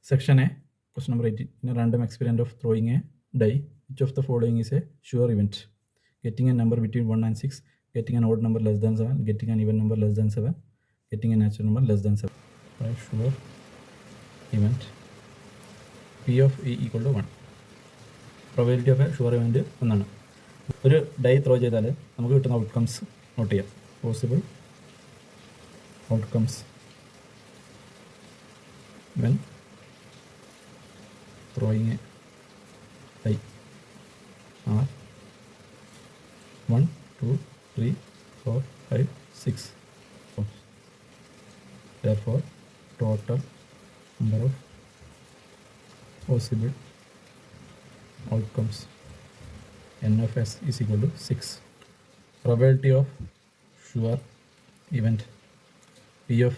Section A, question number 18. In a random experiment of throwing a die, which of the following is a sure event? Getting a number between 1 and 6, getting an odd number less than 7, getting an even number less than 7, getting a natural number less than 7. Right, sure event. P of E equal to 1. Probability of a sure event 1. ഒരു dye throw ചെയ്താൽ നമുക്ക് കിട്ടുന്ന outcomes not ചെയ്യാം. Possible outcomes when throwing a die are 1, 2, 3, 4, 5, 6. Therefore, total number of possible outcomes n of s is equal to 6. Probability of sure event P of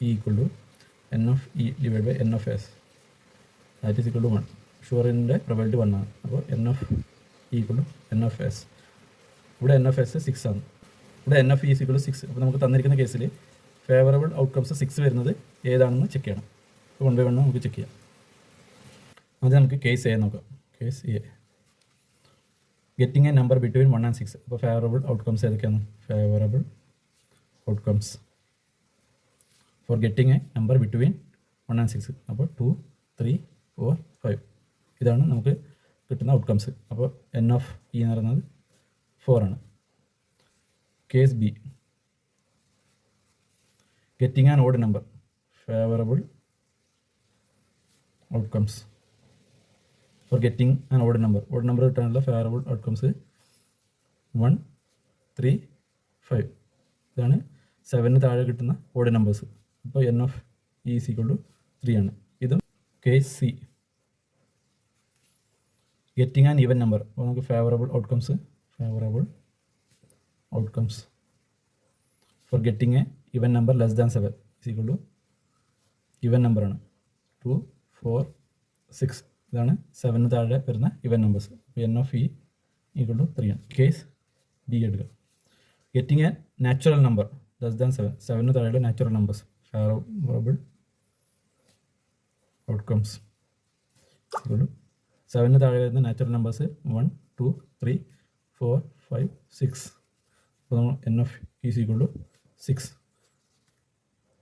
E equal to n of E divided by n of s. That is equal to 1. Sure in the probability 1 ആണ്. അപ്പോൾ n of E equal to n of s. ഇവിടെ n of s 6 ആണ്. ഇവിടെ n of E is equal to 6. അപ്പോൾ നമുക്ക് തന്നിരിക്കുന്ന കേസിൽ favourable outcomes 6 വരുന്നത് ഏതാണെന്ന് ചെക്ക് ചെയ്യണം. അപ്പോൾ 1 by 1 നമുക്ക് ചെക്ക് ചെയ്യാം. ആദ്യം നമുക്ക് കേസ് എ നോക്കാം. Case A, getting A number between 1 and 6. അപ്പോൾ ഫേവറബിൾ ഔട്ട്കംസ് ഏതൊക്കെയാണ്? Favourable outcomes for getting A number between 1 and 6. അപ്പോൾ 2, 3, 4, 5 ഇതാണ് നമുക്ക് കിട്ടുന്ന ഔട്ട്കംസ്. അപ്പോൾ n of E എന്ന് പറയുന്നത് 4 ആണ്. Case B, getting an odd number. Favourable outcomes for getting an odd number. Odd number കിട്ടാനുള്ള ഫേവറബിൾ ഔട്ട്കംസ് 1, 3, 5 ഇതാണ് 7 താഴെ കിട്ടുന്ന ഓഡ് നമ്പേഴ്സ്. അപ്പോൾ n of E is equal to 3 ആണ്. ഇതും case C, getting an even number. അപ്പോൾ നമുക്ക് favourable outcomes for getting A even number less than 7 is equal to even നമ്പറാണ് 2, 4, 6 ഇതാണ് 7 താഴെ വരുന്ന ഈവൻ നമ്പേഴ്സ്. അപ്പോൾ n of E equal to 3 ആണ്. കേസ് ഡി എടുക്കുക. Getting A natural number less than 7. 7 താഴെയുള്ള നാച്ചുറൽ നമ്പേഴ്സ്. ഫേവറബിൾ ഔട്ട്കംസ് 7 താഴെ വരുന്ന നാച്ചുറൽ നമ്പേഴ്സ് 1, 2, 3, 4, 5, 6. അപ്പോൾ നമ്മൾ n of E is equal to 6.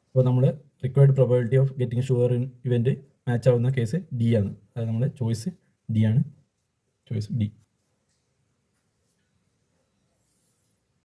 അപ്പോൾ നമ്മൾ required probability of getting sure event match ആവുന്ന കേസ് ഡി ആണ്. അതായത് നമ്മുടെ ചോയ്സ് ഡി ആണ്. Choice D.